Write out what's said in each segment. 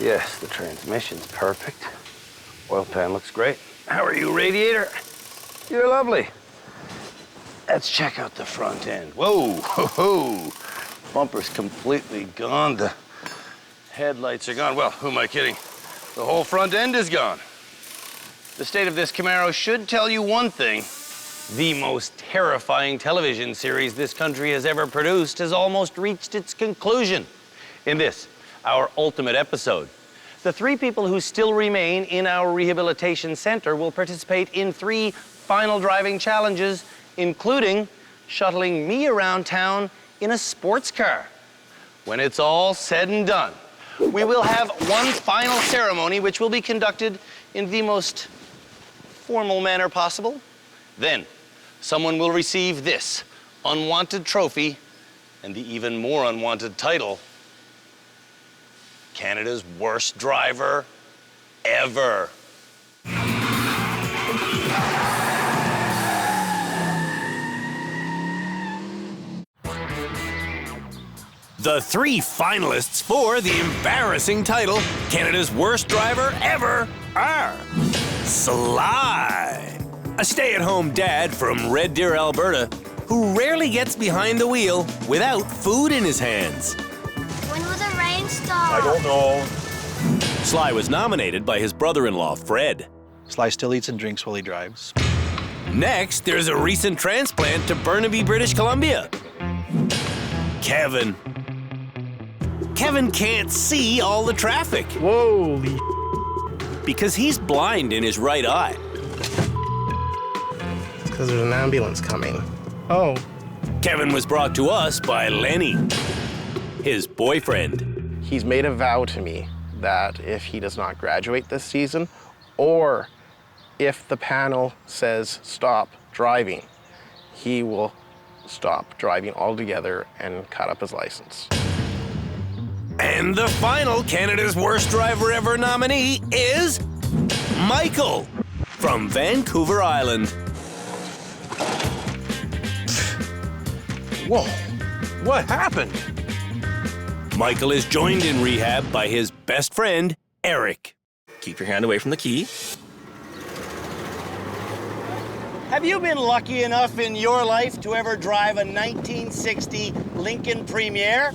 Yes, the transmission's perfect. Oil pan looks great. How are you, radiator? You're lovely. Let's check out the front end. Whoa, ho, ho. Bumper's completely gone. The headlights are gone. Well, who am I kidding? The whole front end is gone. The state of this Camaro should tell you one thing. The most terrifying television series this country has ever produced has almost reached its conclusion. In this, our ultimate episode, the 3 people who still remain in our rehabilitation center will participate in 3 final driving challenges, including shuttling me around town in a sports car. When it's all said and done, we will have one final ceremony which will be conducted in the most formal manner possible. Then, someone will receive this unwanted trophy and the even more unwanted title, Canada's worst driver ever. The 3 finalists for the embarrassing title, Canada's worst driver ever, are Sly, a stay-at-home dad from Red Deer, Alberta, who rarely gets behind the wheel without food in his hands. When will the rain stop? I don't know. Sly was nominated by his brother-in-law, Fred. Sly still eats and drinks while he drives. Next, there's a recent transplant to Burnaby, British Columbia. Kevin. Kevin can't see all the traffic. Holy because he's blind in his right eye. Because there's an ambulance coming. Oh. Kevin was brought to us by Lenny, his boyfriend. He's made a vow to me that if he does not graduate this season, or if the panel says stop driving, he will stop driving altogether and cut up his license. And the final Canada's Worst Driver Ever nominee is Michael from Vancouver Island. Whoa, what happened? Michael is joined in rehab by his best friend, Eric. Keep your hand away from the key. Have you been lucky enough in your life to ever drive a 1960 Lincoln Premier?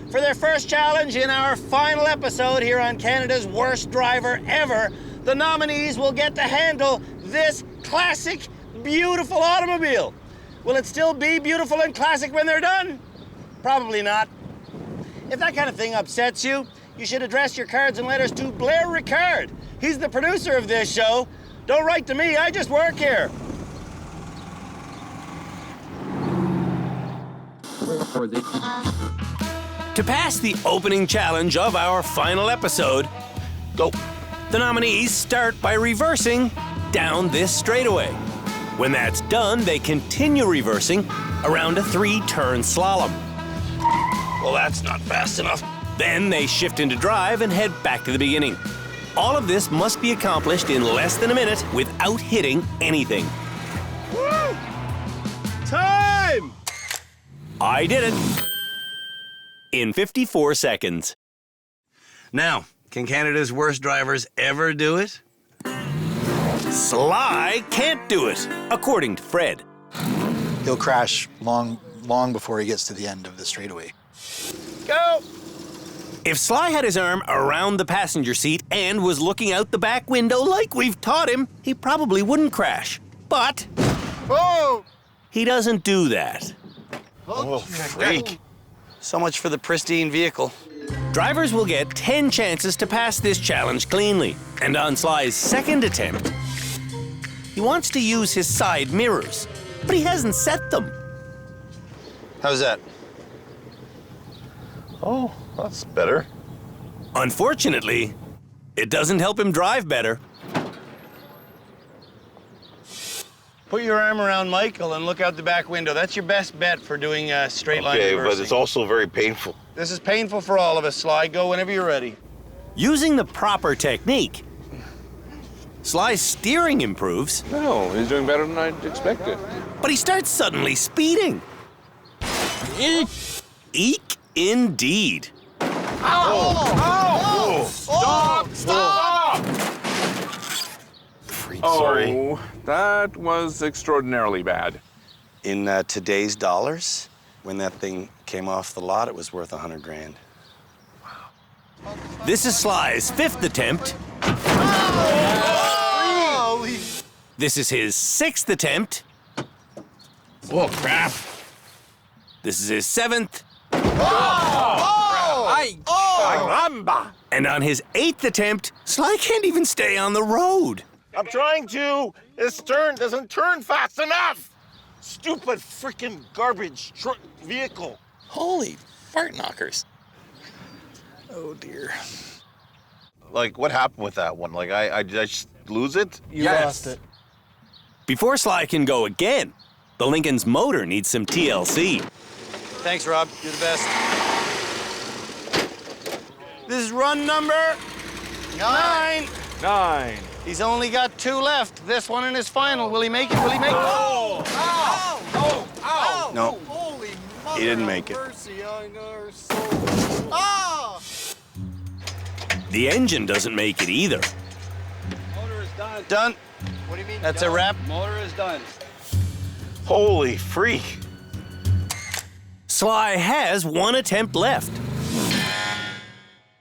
For their first challenge in our final episode here on Canada's Worst Driver Ever, the nominees will get to handle this classic, beautiful automobile. Will it still be beautiful and classic when they're done? Probably not. If that kind of thing upsets you, you should address your cards and letters to Blair Ricard. He's the producer of this show. Don't write to me, I just work here. To pass the opening challenge of our final episode, the nominees start by reversing down this straightaway. When that's done, they continue reversing around a 3-turn slalom. Well, that's not fast enough. Then they shift into drive and head back to the beginning. All of this must be accomplished in less than a minute without hitting anything. Woo! Time! I did it in 54 seconds. Now, can Canada's worst drivers ever do it? Sly can't do it, according to Fred. He'll crash long before he gets to the end of the straightaway. Go! If Sly had his arm around the passenger seat and was looking out the back window like we've taught him, he probably wouldn't crash. But he doesn't do that. Oh, freak. So much for the pristine vehicle. Drivers will get 10 chances to pass this challenge cleanly. And on Sly's second attempt, he wants to use his side mirrors, but he hasn't set them. How's that? Oh, that's better. Unfortunately, it doesn't help him drive better. Put your arm around Michael and look out the back window. That's your best bet for doing straight line Okay, reversing. but it's also very painful. This is painful for all of us, Sly. Go whenever you're ready. Using the proper technique, Sly's steering improves, No, he's doing better than I expected. but he starts suddenly speeding. Eek indeed. Oh! No, that was extraordinarily bad. In today's dollars, when that thing came off the lot, it was worth 100 grand. This is Sly's 5th attempt. This is his 6th attempt. Oh, crap. This is his 7th. Caramba! And on his 8th attempt, Sly can't even stay on the road. I'm trying to. This turn doesn't turn fast enough. Stupid freaking garbage truck vehicle. Holy fart knockers. Oh dear. Like, what happened with that one? Like, I just lose it? You lost it. Before Sly can go again, the Lincoln's motor needs some TLC. Thanks, Rob. You're the best. This is run number 9. 9. He's only got 2 left. This one in his final. Will he make it? Will he make it? No, he didn't make it. The engine doesn't make it either. Motor is done. Done. What do you mean? That's a wrap. Motor is done. Holy freak. Sly has 1 attempt left.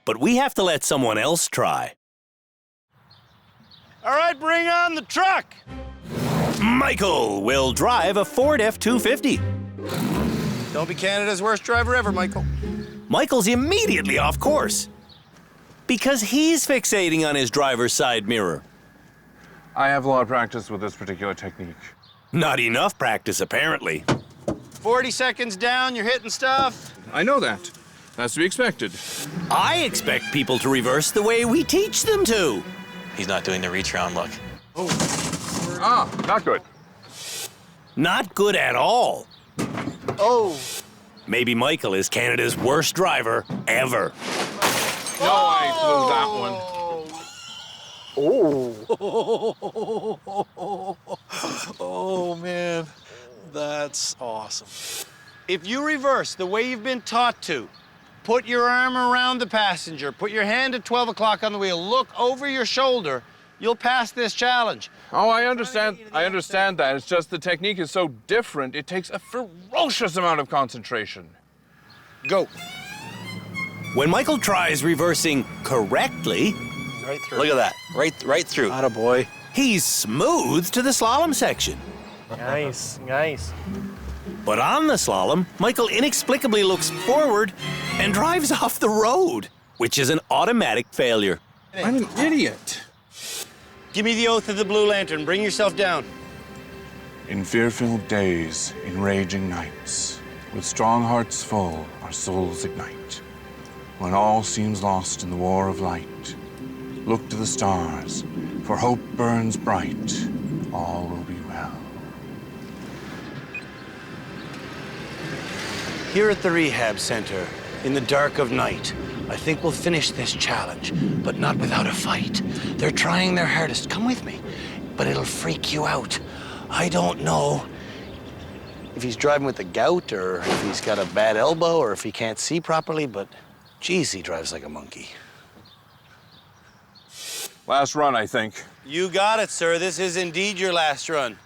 But we have to let someone else try. All right, bring on the truck. Michael will drive a Ford F-250. Don't be Canada's worst driver ever, Michael. Michael's immediately off course because he's fixating on his driver's side mirror. I have a lot of practice with this particular technique. Not enough practice, apparently. 40 seconds down, you're hitting stuff. I know that. That's to be expected. I expect people to reverse the way we teach them to. He's not doing the reach round look. Ah, not good. Not good at all. Oh. Maybe Michael is Canada's worst driver ever. No, I blew that one. Oh man, that's awesome. If you reverse the way you've been taught to, put your arm around the passenger, put your hand at 12 o'clock on the wheel, look over your shoulder, you'll pass this challenge. Oh, I understand that. It's just the technique is so different, it takes a ferocious amount of concentration. Go. When Michael tries reversing correctly, Right through. Look at that. Right through. Atta boy. he's smooth to the slalom section. Nice, nice. But on the slalom, Michael inexplicably looks forward and drives off the road, which is an automatic failure. I'm an idiot. Give me the oath of the Blue Lantern. Bring yourself down. In fear-filled days, in raging nights, with strong hearts full, our souls ignite. When all seems lost in the war of light, look to the stars, for hope burns bright. All will be well. Here at the rehab center, in the dark of night, I think we'll finish this challenge, but not without a fight. They're trying their hardest. Come with me, but it'll freak you out. I don't know if he's driving with the gout or if he's got a bad elbow or if he can't see properly, but geez, he drives like a monkey. Last run, I think. You got it, sir. This is indeed your last run.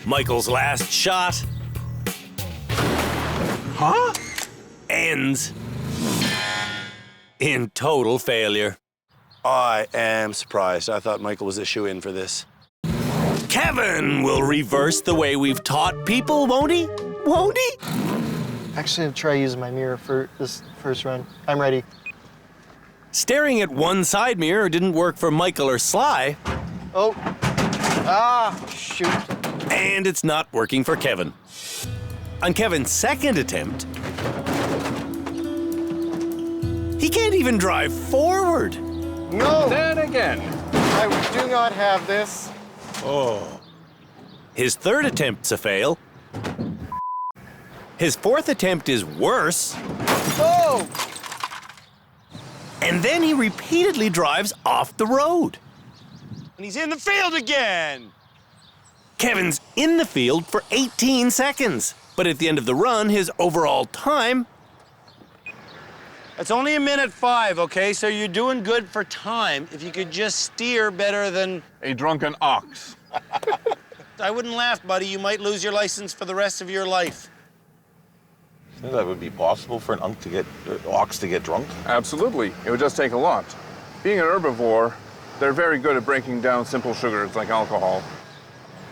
Michael's last shot ends in total failure. I am surprised. I thought Michael was a shoo-in for this. Kevin will reverse the way we've taught people, won't he? Won't he? Actually, I'll try using my mirror for this first run. I'm ready. Staring at one side mirror didn't work for Michael or Sly, Oh. Ah, shoot. and it's not working for Kevin. On Kevin's second attempt, he can't even drive forward. No, Then again. I do not have this. His third attempt's a fail. His fourth attempt is worse. Oh! And then he repeatedly drives off the road. And he's in the field again. Kevin's in the field for 18 seconds. But at the end of the run, his overall time It's only a minute 5, okay? So you're doing good for time. If you could just steer better than... A drunken ox. I wouldn't laugh, buddy. You might lose your license for the rest of your life. Think that would be possible for an ox to get drunk? Absolutely. It would just take a lot. Being an herbivore, they're very good at breaking down simple sugars like alcohol.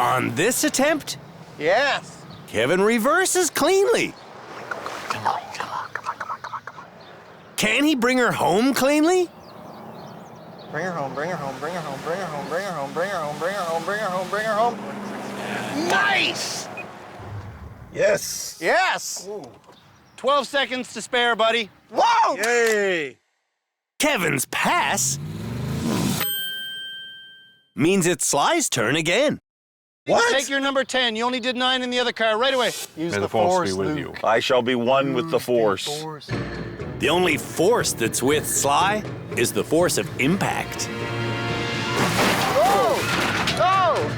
On this attempt, Yes. Kevin reverses cleanly. Can he bring her home cleanly? Bring her home, bring her home, bring her home, bring her home, bring her home, bring her home, bring her home, bring her home, bring her home. Nice! Yes. Yes! 12 seconds to spare, buddy. Whoa! Yay! Kevin's pass means it's Sly's turn again. What? Take your number 10. You only did 9 in the other car. Right away. Use May the the force be with Luke. you. I shall be one with the force. The only force that's with Sly is the force of impact.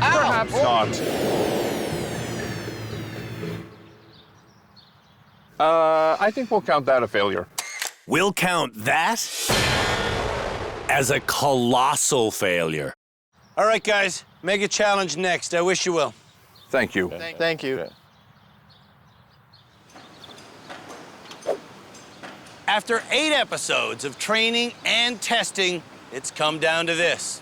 Perhaps not. I think we'll count that a failure. We'll count that as a colossal failure. All right, guys. Mega challenge next. I wish you well. Thank you. Thank you. After 8 episodes of training and testing, it's come down to this.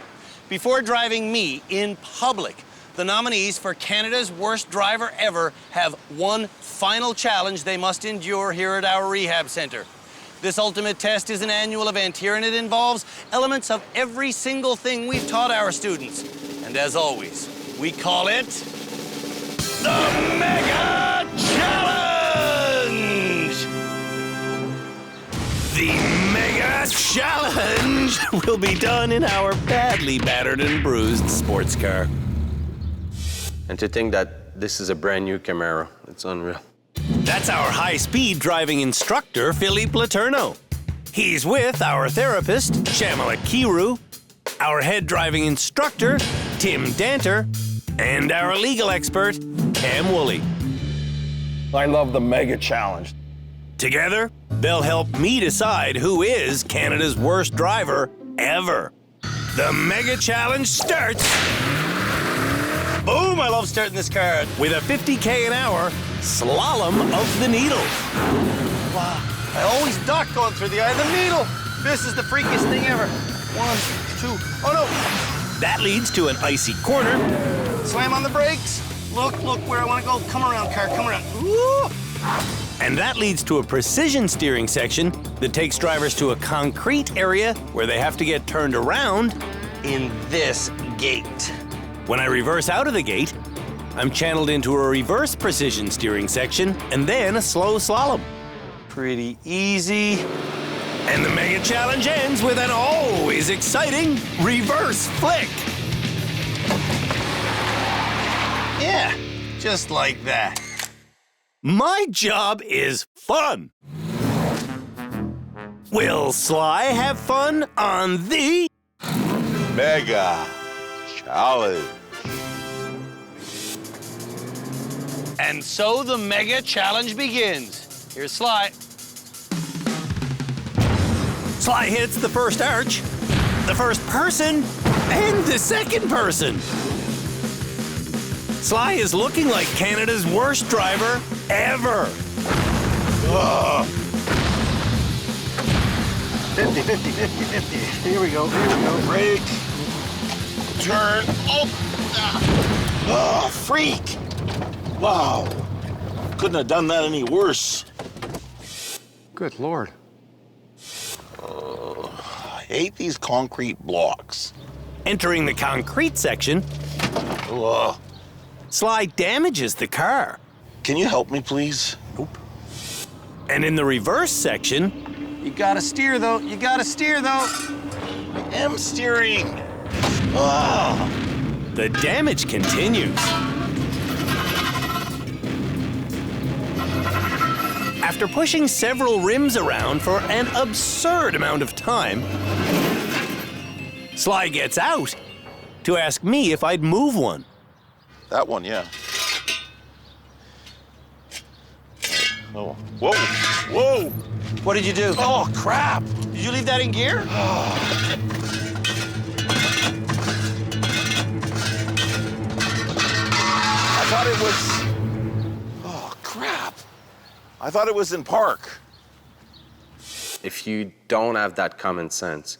Before driving me in public, the nominees for Canada's Worst Driver Ever have one final challenge they must endure here at our rehab center. This ultimate test is an annual event here, and it involves elements of every single thing we've taught our students. And as always, we call it the Mega Challenge! The Mega Challenge will be done in our badly battered and bruised sports car. And to think that this is a brand new Camaro, it's unreal. That's our high-speed driving instructor, Philippe Letourneau. He's with our therapist, Shamala Kiru, our head driving instructor, Tim Danter, and our legal expert, Cam Woolley. I love the Mega Challenge. Together, they'll help me decide who is Canada's worst driver ever. The Mega Challenge starts Boom! I love starting this car. with a 50K an hour slalom of the needle. Wow. I always duck going through the eye of the needle. This is the freakiest thing ever. 1, 2, oh no! That leads to an icy corner, Slam on the brakes. Look where I want to go. Come around, car, come around. Ooh. and that leads to a precision steering section that takes drivers to a concrete area where they have to get turned around In this gate. When I reverse out of the gate, I'm channeled into a reverse precision steering section and then a slow slalom. Pretty easy. And the Mega Challenge ends with an always exciting reverse flick. Yeah, just like that. My job is fun. Will Sly have fun on the Mega Challenge. And so the Mega Challenge begins. Here's Sly. Sly hits the first arch, the first person, and the second person. Sly is looking like Canada's worst driver ever. 50, 50, 50, 50. Here we go, here we go. Brake. Turn. Oh, freak. Wow. Couldn't have done that any worse. Good Lord. I hate these concrete blocks. Entering the concrete section, Ugh. Sly damages the car. Can you help me, please? Nope. And in the reverse section, You gotta steer though. You gotta steer though. I am steering. Ugh. the damage continues. After pushing several rims around for an absurd amount of time, Sly gets out to ask me if I'd move one. That one, yeah. Oh. Whoa. Whoa. What did you do? Oh, crap! Did you leave that in gear? I thought it was... Oh, crap. I thought it was in park. If you don't have that common sense,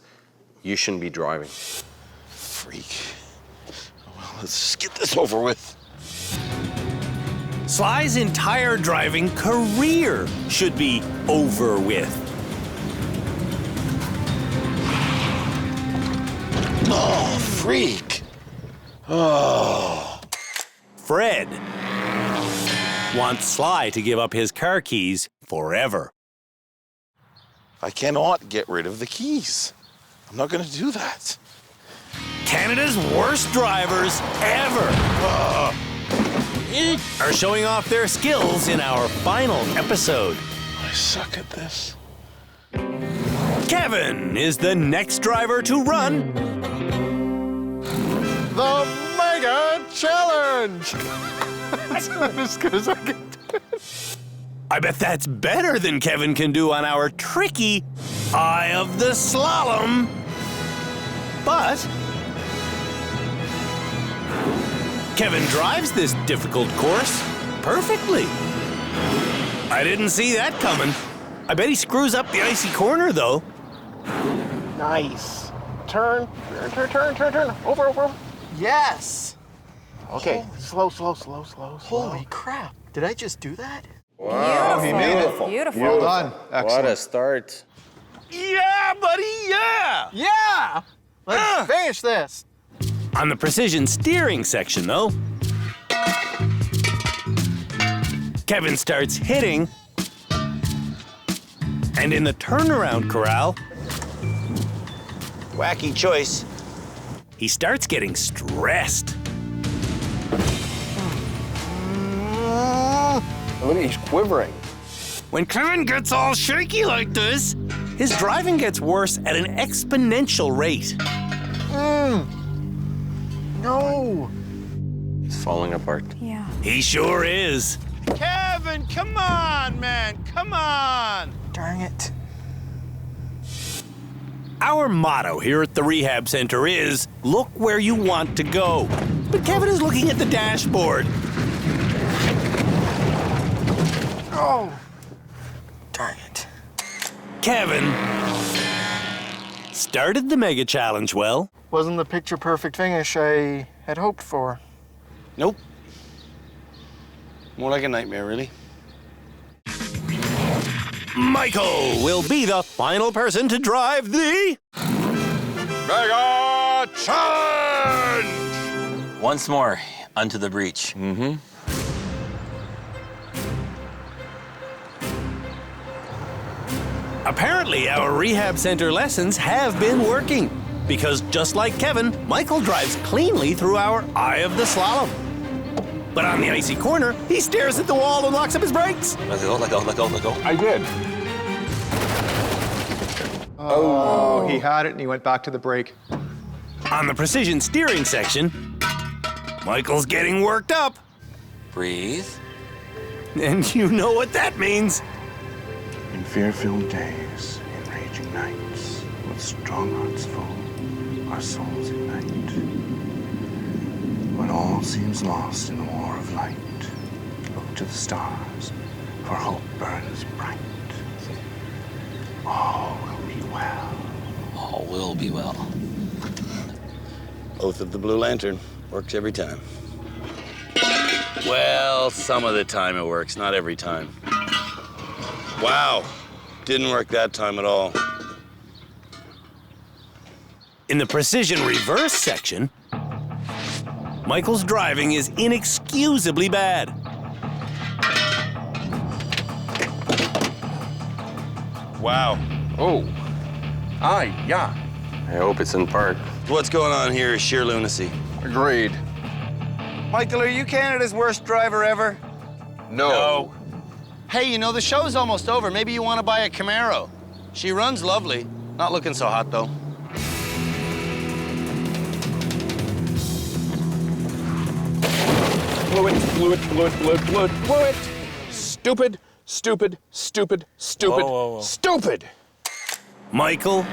you shouldn't be driving. Freak. Well, let's just get this over with. Sly's entire driving career should be over with. Oh, freak. Oh. Fred wants Sly to give up his car keys forever. I cannot get rid of the keys. I'm not going to do that. Canada's worst drivers ever are showing off their skills in our final episode. I suck at this. Kevin is the next driver to run The Mega Challenge! That's not as good as I can do. I bet that's better than Kevin can do on our tricky Eye of the Slalom. But Kevin drives this difficult course perfectly. I didn't see that coming. I bet he screws up the icy corner, though. Nice. Turn. Over. Yes! Okay, slow. Holy crap. Did I just do that? Wow, he made it. Beautiful. Well done. What Excellent. a start. Yeah, buddy, yeah! Yeah! Let's finish this. On the precision steering section, though, Kevin starts hitting, and in the turnaround corral, Wacky choice. he starts getting stressed. Look, he's quivering. When Kevin gets all shaky like this, his driving gets worse at an exponential rate. No! It's falling apart. Yeah. He sure is. Kevin, come on, man, come on! Darn it. Our motto here at the rehab center is, look where you want to go. But Kevin is looking at the dashboard. Oh! Darn it. Kevin started the Mega Challenge well. Wasn't the picture-perfect finish I had hoped for. Nope. More like a nightmare, really. Michael will be the final person to drive the Mega Challenge! Once more, unto the breach. Apparently, our rehab center lessons have been working because just like Kevin, Michael drives cleanly through our Eye of the Slalom. But on the icy corner, he stares at the wall and locks up his brakes. Let go. I did. Oh, he had it and he went back to the brake. On the precision steering section, Michael's getting worked up. Breathe. And you know what that means. In fear-filled days, in raging nights, with strong hearts full, our souls ignite. When all seems lost in the war of light, look to the stars, for hope burns bright. All will be well. All will be well. Oath of the Blue Lantern. Works every time. Well, some of the time it works, not every time. Wow. Didn't work that time at all. In the precision reverse section, Michael's driving is inexcusably bad. Wow. Oh. Yeah. I hope it's in park. What's going on here is sheer lunacy. Agreed. Michael, are you Canada's worst driver ever? No. Hey, you know, the show's almost over. Maybe you want to buy a Camaro. She runs lovely. Not looking so hot, though. Blew it. Stupid Stupid, stupid, stupid, stupid! Michael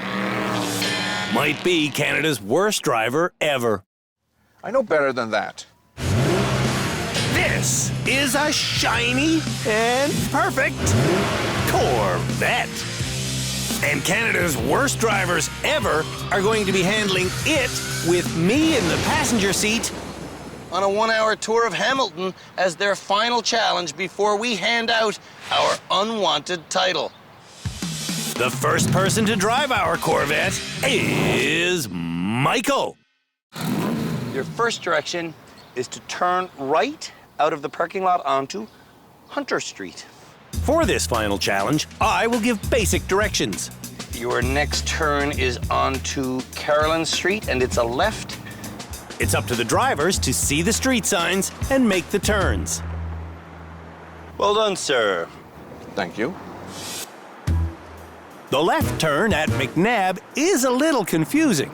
might be Canada's worst driver ever. I know better than that. This is a shiny and perfect Corvette. And Canada's worst drivers ever are going to be handling it with me in the passenger seat On a 1-hour tour of Hamilton as their final challenge before we hand out our unwanted title. The first person to drive our Corvette is Michael. Your first direction is to turn right out of the parking lot onto Hunter Street. For this final challenge, I will give basic directions. Your next turn is onto Carolyn Street, and it's a left. It's up to the drivers to see the street signs and make the turns. Well done, sir. Thank you. The left turn at McNabb is a little confusing.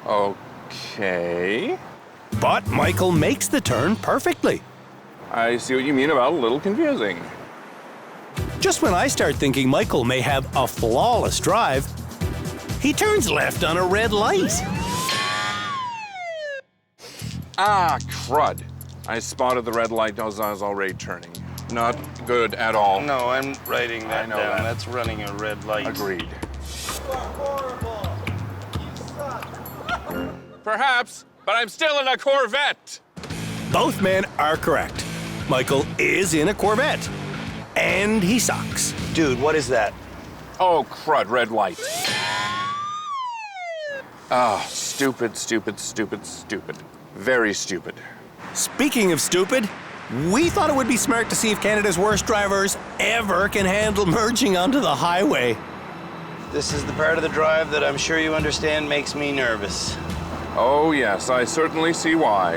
Okay. But Michael makes the turn perfectly. I see what you mean about a little confusing. Just when I start thinking Michael may have a flawless drive, he turns left on a red light. Ah, crud. I spotted the red light as I was already turning. Not good at all. No, I'm writing that I know down. that. That's running a red light. Agreed. Perhaps, but I'm still in a Corvette. Both men are correct. Michael is in a Corvette. And he sucks. Dude, what is that? Oh, crud, red light. Ah, stupid, stupid, stupid, stupid. Very stupid. Speaking of stupid, we thought it would be smart to see if Canada's worst drivers ever can handle merging onto the highway. This is the part of the drive that I'm sure you understand makes me nervous. Oh, yes, I certainly see why.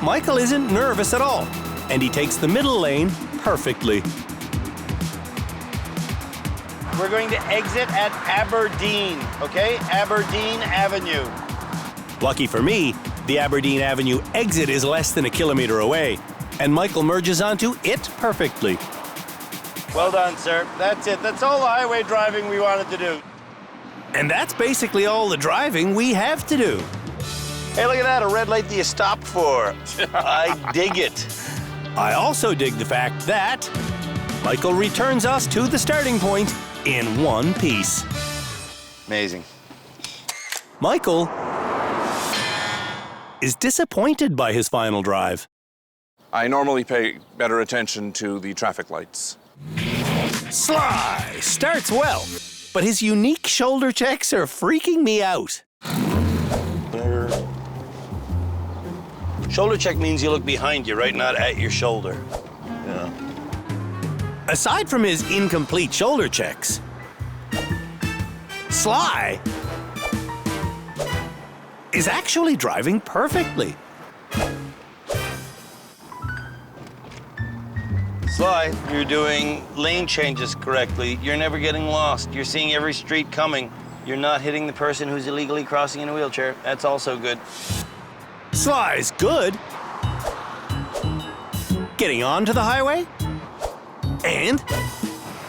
Michael isn't nervous at all, and he takes the middle lane perfectly. We're going to exit at Aberdeen, okay? Aberdeen Avenue. Lucky for me, the Aberdeen Avenue exit is less than a kilometer away, and Michael merges onto it perfectly. Well done, sir. That's it. That's all the highway driving we wanted to do. And that's basically all the driving we have to do. Hey, look at that, a red light that you stopped for. I dig it. I also dig the fact that Michael returns us to the starting point in one piece. Amazing. Michael is disappointed by his final drive. I normally pay better attention to the traffic lights. Sly starts well, but his unique shoulder checks are freaking me out. Shoulder check means you look behind you, right? Not at your shoulder. Yeah. Aside from his incomplete shoulder checks, Sly is actually driving perfectly. Sly, you're doing lane changes correctly. You're never getting lost. You're seeing every street coming. You're not hitting the person who's illegally crossing in a wheelchair. That's also good. Sly's good. Getting onto the highway and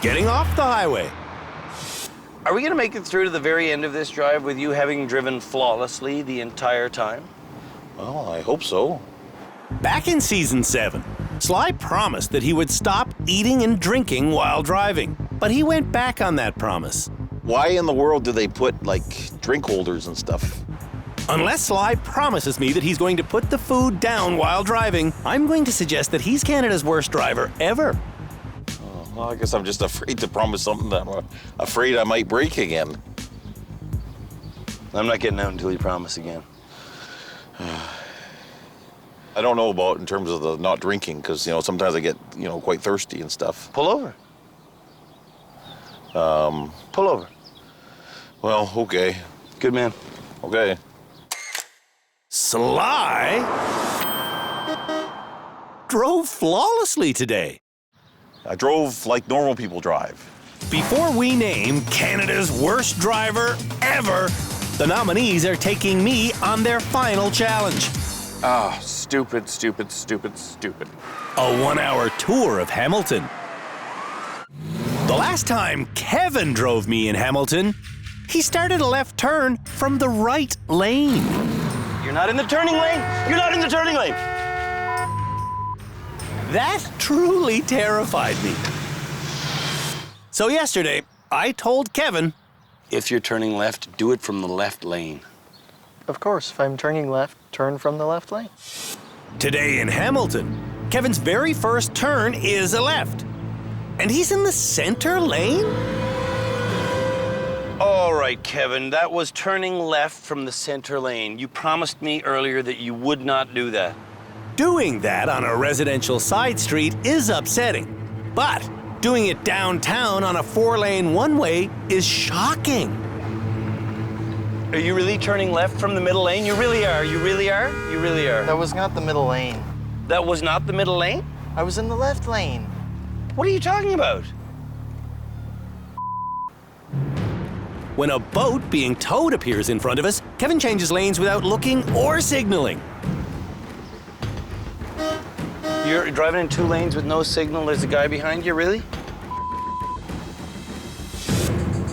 getting off the highway. Are we gonna make it through to the very end of this drive with you having driven flawlessly the entire time? Well, I hope so. Back in season 7, Sly promised that he would stop eating and drinking while driving, but he went back on that promise. Why in the world do they put, like, drink holders and stuff? Unless Sly promises me that he's going to put the food down while driving, I'm going to suggest that he's Canada's worst driver ever. Well, I guess I'm just afraid to promise something that I'm afraid I might break again. I'm not getting out until you promise again. I don't know about in terms of the not drinking, because, you know, sometimes I get, you know, quite thirsty and stuff. Pull over. Pull over. Well, okay. Good man. Okay. Sly drove flawlessly today. I drove like normal people drive. Before we name Canada's worst driver ever, the nominees are taking me on their final challenge. Ah, stupid, stupid, stupid, stupid. A 1-hour tour of Hamilton. The last time Kevin drove me in Hamilton, he started a left turn from the right lane. You're not in the turning lane. You're not in the turning lane. That truly terrified me. So yesterday, I told Kevin, If you're turning left, do it from the left lane. Of course, if I'm turning left, turn from the left lane. today in Hamilton, Kevin's very first turn is a left. And he's in the center lane? All right, Kevin, that was turning left from the center lane. You promised me earlier that you would not do that. Doing that on a residential side street is upsetting, but doing it downtown on a 4-lane one-way is shocking. Are you really turning left from the middle lane? You really are. You really are. You really are. That was not the middle lane. That was not the middle lane? I was in the left lane. What are you talking about? When a boat being towed appears in front of us, Kevin changes lanes without looking or signaling. You're driving in 2 lanes with no signal. There's a guy behind you, really?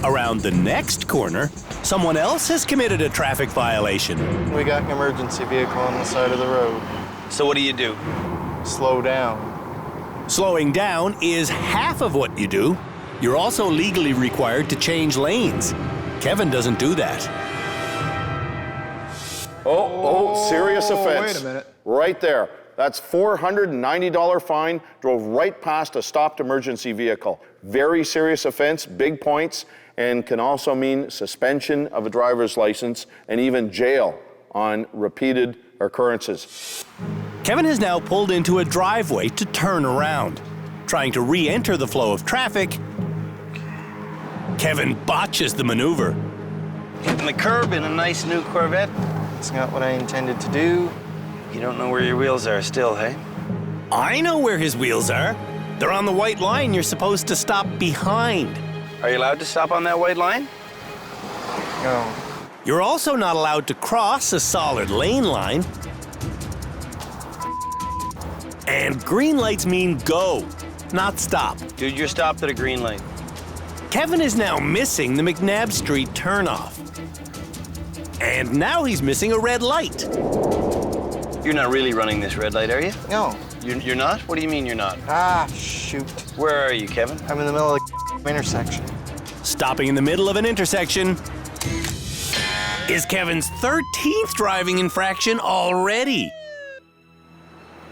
Around the next corner, someone else has committed a traffic violation. We got an emergency vehicle on the side of the road. So what do you do? Slow down. Slowing down is half of what you do. You're also legally required to change lanes. Kevin doesn't do that. Oh, serious offense. wait a minute. Right there. That's $490 fine, drove right past a stopped emergency vehicle. Very serious offense, big points, and can also mean suspension of a driver's license and even jail on repeated occurrences. Kevin has now pulled into a driveway to turn around. Trying to re-enter the flow of traffic, Kevin botches the maneuver. Hitting the curb in a nice new Corvette. It's not what I intended to do. You don't know where your wheels are still, hey? I know where his wheels are. They're on the white line you're supposed to stop behind. Are you allowed to stop on that white line? No. You're also not allowed to cross a solid lane line. And green lights mean go, not stop. Dude, you're stopped at a green light. Kevin is now missing the McNabb Street turnoff. And now he's missing a red light. You're not really running this red light, are you? No. You're not? What do you mean you're not? Ah, shoot. Where are you, Kevin? I'm in the middle of the intersection. Stopping in the middle of an intersection is Kevin's 13th driving infraction already.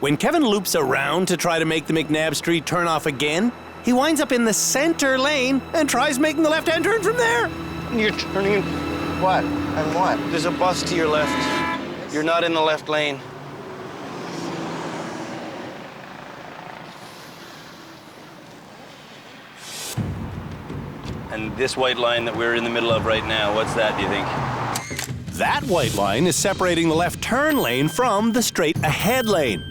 When Kevin loops around to try to make the McNabb Street turnoff again, he winds up in the center lane and tries making the left-hand turn from there. You're turning in. What? I'm what? There's a bus to your left. You're not in the left lane. And this white line that we're in the middle of right now, what's that, do you think? That white line is separating the left turn lane from the straight ahead lane.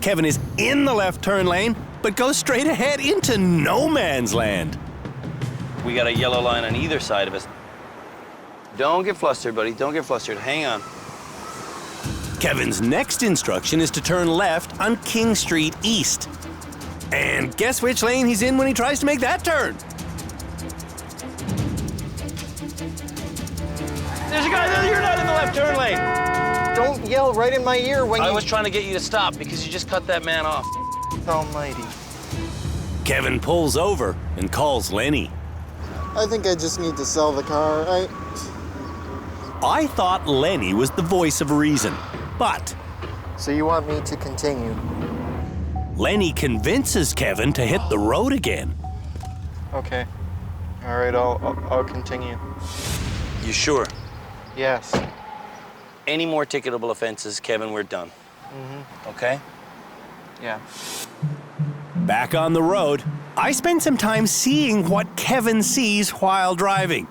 Kevin is in the left turn lane, but goes straight ahead into no man's land. We got a yellow line on either side of us. Don't get flustered, buddy. Don't get flustered. Hang on. Kevin's next instruction is to turn left on King Street East. And guess which lane he's in when he tries to make that turn? There's a guy there. You're not in the left turn lane. Don't yell right in my ear when I was trying to get you to stop because you just cut that man off. Almighty. Kevin pulls over and calls Lenny. I think I just need to sell the car. I thought Lenny was the voice of reason, but... So you want me to continue? Lenny convinces Kevin to hit the road again. Okay. All right, I'll continue. You sure? Yes. Any more ticketable offenses, Kevin, we're done. Mm-hmm. Okay? Yeah. Back on the road, I spend some time seeing what Kevin sees while driving.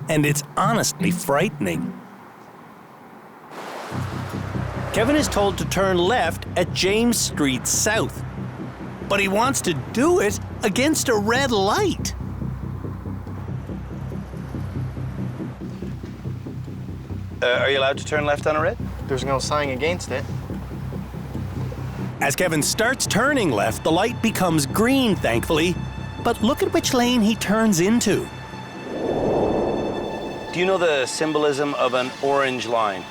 And it's honestly frightening. Kevin is told to turn left at James Street South, but he wants to do it against a red light. Are you allowed to turn left on a red? There's no sign against it. As Kevin starts turning left, the light becomes green, thankfully. But look at which lane he turns into. Do you know the symbolism of an orange line?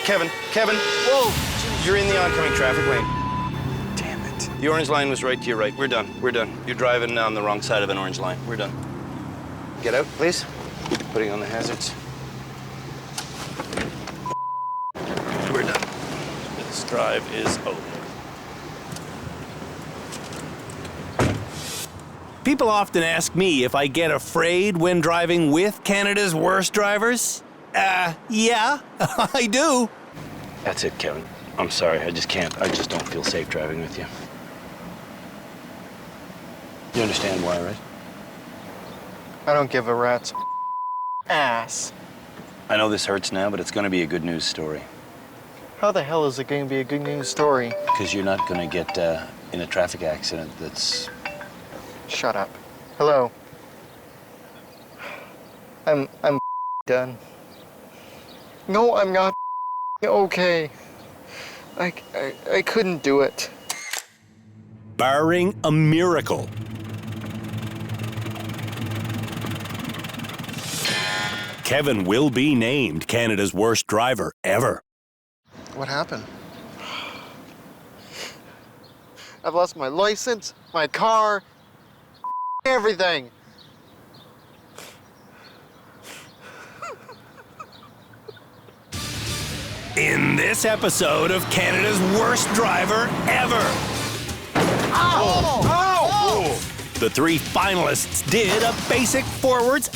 Kevin, whoa! You're in the oncoming traffic lane. Damn it. The orange line was right to your right. We're done. You're driving on the wrong side of an orange line. We're done. Get out, please. Putting on the hazards. We're done. This drive is over. People often ask me if I get afraid when driving with Canada's worst drivers. Yeah, I do. That's it, Kevin. I'm sorry, I just can't. I just don't feel safe driving with you. You understand why, right? I don't give a rat's ass. I know this hurts now, but it's gonna be a good news story. How the hell is it going to be a good news story? Because you're not gonna get in a traffic accident that's... Shut up. Hello. I'm done. No, I'm not okay. I couldn't do it. Barring a miracle. Kevin will be named Canada's worst driver ever. What happened? I've lost my license, my car, everything. In this episode of Canada's worst driver ever. The three finalists did a basic forwards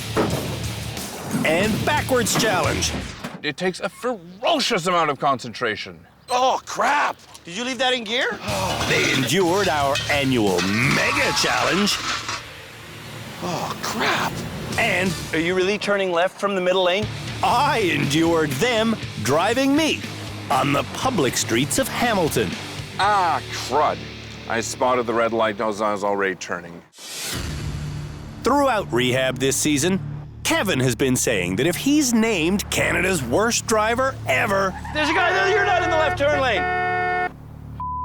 and backwards challenge. It takes a ferocious amount of concentration. Oh, crap! Did you leave that in gear? They endured our annual mega challenge. Oh, crap! And Are you really turning left from the middle lane? I endured them driving me on the public streets of Hamilton. Ah, crud. I spotted the red light as I was already turning. Throughout rehab this season, Kevin has been saying that if he's named Canada's worst driver ever, There's a guy there, you're not in the left turn lane.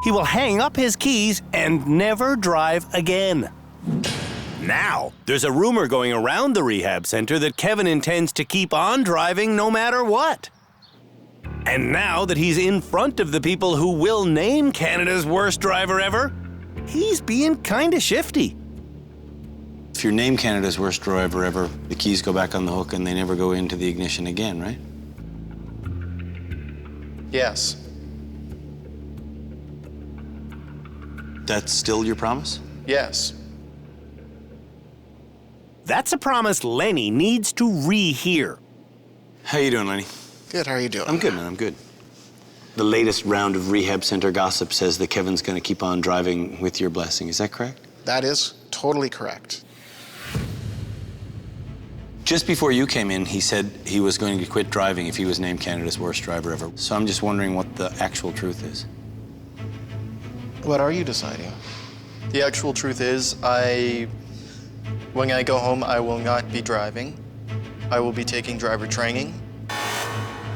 he will hang up his keys and never drive again. Now, there's a rumor going around the rehab center that Kevin intends to keep on driving no matter what. And now that he's in front of the people who will name Canada's worst driver ever, he's being kinda shifty. If you're named Canada's worst driver ever, the keys go back on the hook and they never go into the ignition again, right? Yes. That's still your promise? Yes. That's a promise Lenny needs to rehear. How you doing, Lenny? Good, how are you doing? I'm good, man, I'm good. The latest round of rehab center gossip says that Kevin's gonna keep on driving with your blessing. Is that correct? That is totally correct. Just before you came in, he said he was going to quit driving if he was named Canada's worst driver ever. So I'm just wondering what the actual truth is. What are you deciding? The actual truth is, when I go home, I will not be driving. I will be taking driver training.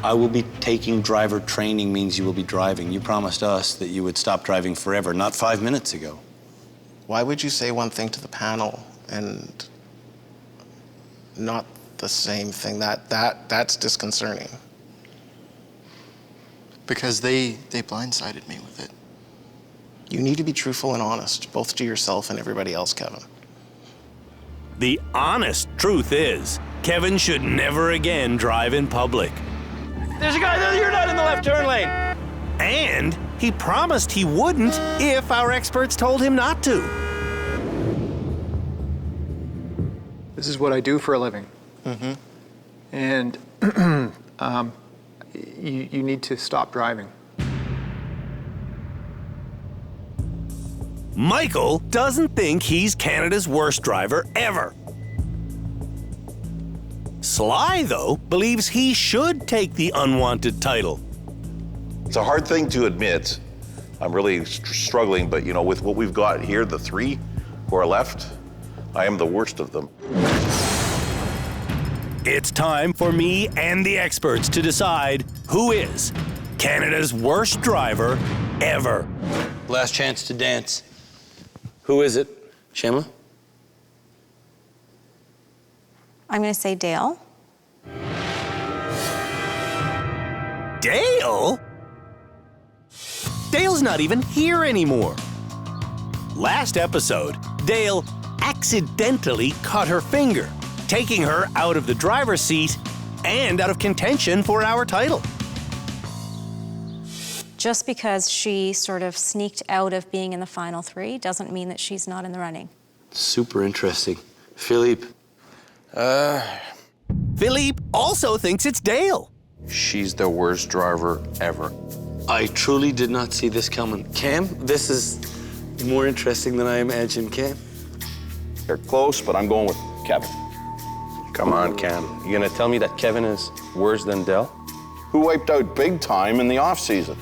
I will be taking driver training means you will be driving. You promised us that you would stop driving forever, not 5 minutes ago. Why would you say one thing to the panel and not the same thing? That's disconcerting. Because they blindsided me with it. You need to be truthful and honest, both to yourself and everybody else, Kevin. The honest truth is, Kevin should never again drive in public. There's a guy there, you're not in the left turn lane. And he promised he wouldn't if our experts told him not to. This is what I do for a living. Mm-hmm. And you need to stop driving. Michael doesn't think he's Canada's worst driver ever. Sly, though, believes he should take the unwanted title. It's a hard thing to admit. I'm really struggling, but you know, with what we've got here, the three who are left, I am the worst of them. It's time for me and the experts to decide who is Canada's worst driver ever. Last chance to dance. Who is it? Shemla? I'm going to say Dale. Dale? Dale's not even here anymore. Last episode, Dale accidentally cut her finger, taking her out of the driver's seat and out of contention for our title. Just because she sort of sneaked out of being in the final three doesn't mean that she's not in the running. Super interesting. Philippe. Philippe also thinks it's Dale. She's the worst driver ever. I truly did not see this coming. Cam, this is more interesting than I imagined, Cam. They're close, but I'm going with Kevin. Come on, Cam. You gonna tell me that Kevin is worse than Dale? Who wiped out big time in the off-season?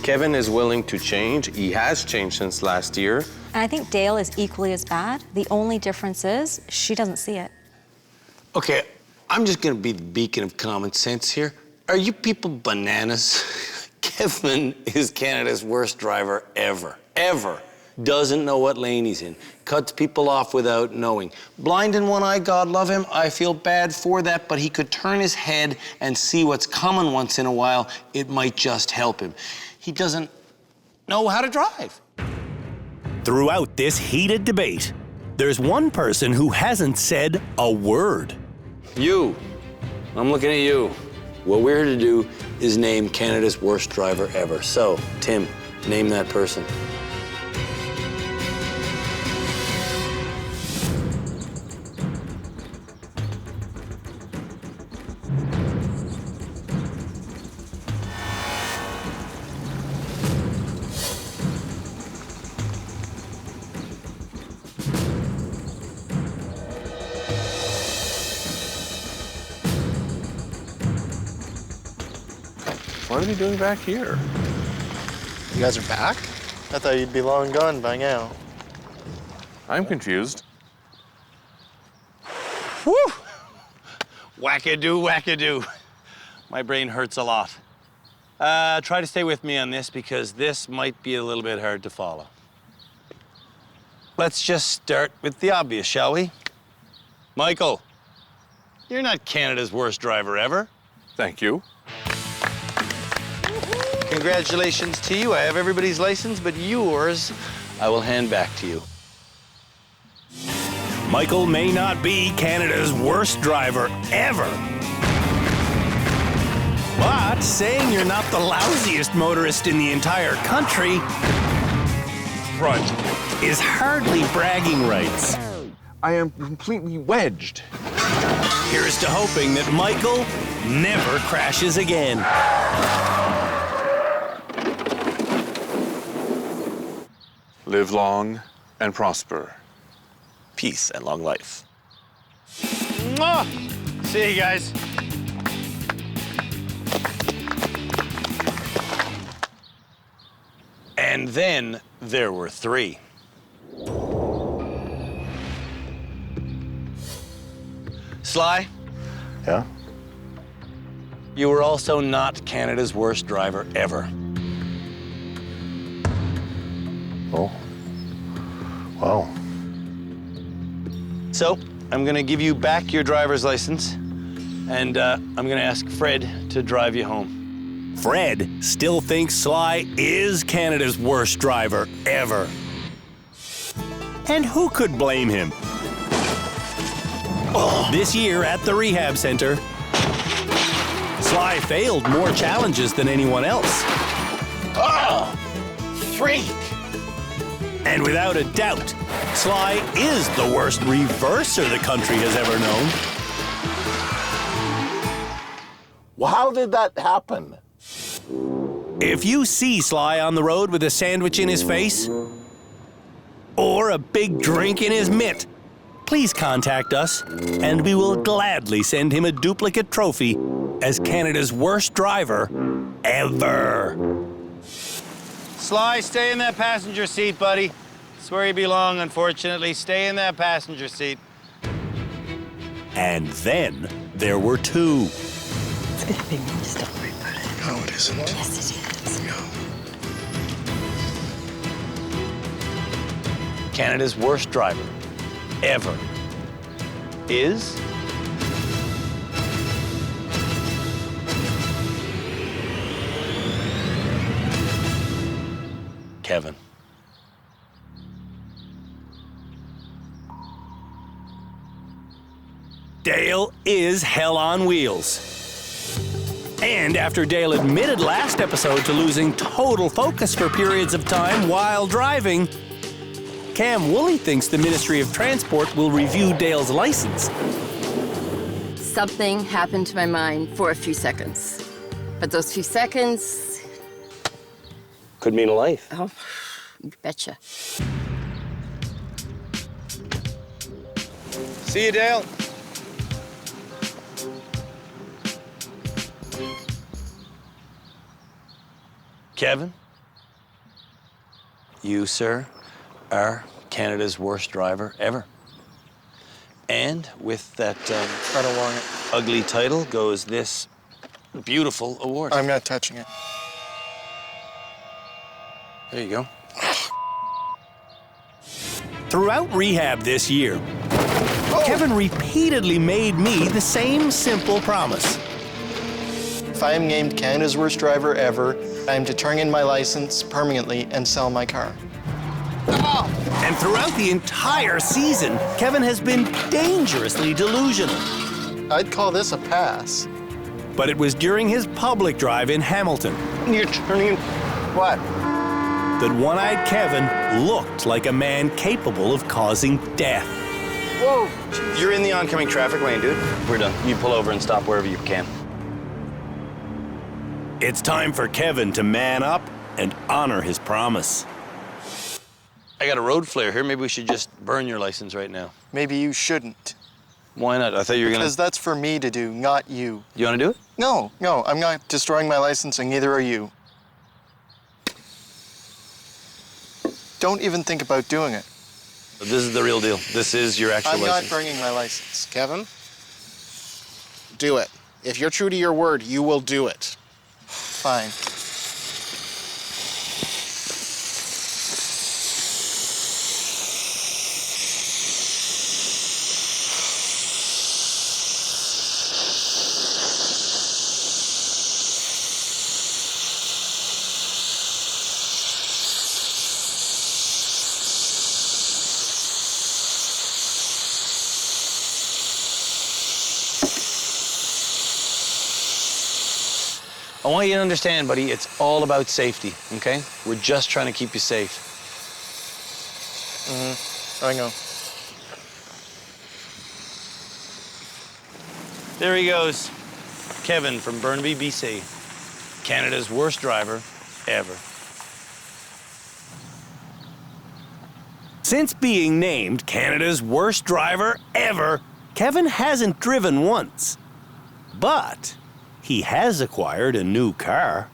Kevin is willing to change. He has changed since last year. And I think Dale is equally as bad. The only difference is she doesn't see it. Okay, I'm just gonna be the beacon of common sense here. Are you people bananas? Kevin is Canada's worst driver ever. Doesn't know what lane he's in. Cuts people off without knowing. Blind in one eye, God love him. I feel bad for that, but he could turn his head and see what's coming once in a while. It might just help him. He doesn't know how to drive. Throughout this heated debate, there's one person who hasn't said a word. You. I'm looking at you. What we're here to do is name Canada's worst driver ever. So, Tim, name that person. What are they doing back here? You guys are back? I thought you'd be long gone by now. I'm confused. Whew! Wackadoo, wackadoo. My brain hurts a lot. Try to stay with me on this because this might be a little bit hard to follow. Let's just start with the obvious, shall we? Michael, you're not Canada's worst driver ever. Thank you. Congratulations to you. I have everybody's license, but yours I will hand back to you. Michael may not be Canada's worst driver ever. But saying you're not the lousiest motorist in the entire country is hardly bragging rights. I am completely wedged. Here's to hoping that Michael never crashes again. Live long and prosper. Peace and long life. Mwah! See you guys. And then there were three. Sly? Yeah? You were also not Canada's worst driver ever. Oh. Wow. So, I'm gonna give you back your driver's license, and I'm gonna ask Fred to drive you home. Fred still thinks Sly is Canada's worst driver ever. And who could blame him? This year at the rehab center, Sly failed more challenges than anyone else. Oh, freak! And without a doubt, Sly is the worst reverser the country has ever known. Well, how did that happen? If you see Sly on the road with a sandwich in his face or a big drink in his mitt, please contact us and we will gladly send him a duplicate trophy as Canada's worst driver ever. Sly, stay in that passenger seat, buddy. It's where you belong, unfortunately. Stay in that passenger seat. And then there were two. It's gonna be me. Just don't worry about it. No, it isn't. Yes, it is. No. Canada's worst driver ever is... Kevin. Dale is hell on wheels. And after Dale admitted last episode to losing total focus for periods of time while driving, Cam Woolley thinks the Ministry of Transport will review Dale's license. Something happened to my mind for a few seconds. But those few seconds... Could mean a life. Oh, you betcha. See you, Dale. Kevin, you, sir, are Canada's worst driver ever. And with that I don't want it. ugly title goes this beautiful award. I'm not touching it. There you go. Throughout rehab this year, Kevin repeatedly made me the same simple promise. If I am named Canada's worst driver ever, I am to turn in my license permanently and sell my car. And throughout the entire season, Kevin has been dangerously delusional. I'd call this a pass. But it was during his public drive in Hamilton You're turning... What? that one-eyed Kevin looked like a man capable of causing death. Whoa! You're in the oncoming traffic lane, dude. We're done. You pull over and stop wherever you can. It's time for Kevin to man up and honor his promise. I got a road flare here. Maybe we should just burn your license right now. Maybe you shouldn't. Why not? I thought you were Because that's for me to do, not you. You want to do it? No, I'm not destroying my license, and neither are you. Don't even think about doing it. This is the real deal. This is your actual license. I'm not bringing my license. Kevin, do it. If you're true to your word, you will do it. Fine. I want you to understand, buddy, it's all about safety, okay? We're just trying to keep you safe. I know. There he goes. Kevin from Burnaby, BC. Canada's worst driver ever. Since being named Canada's worst driver ever, Kevin hasn't driven once. But he has acquired a new car.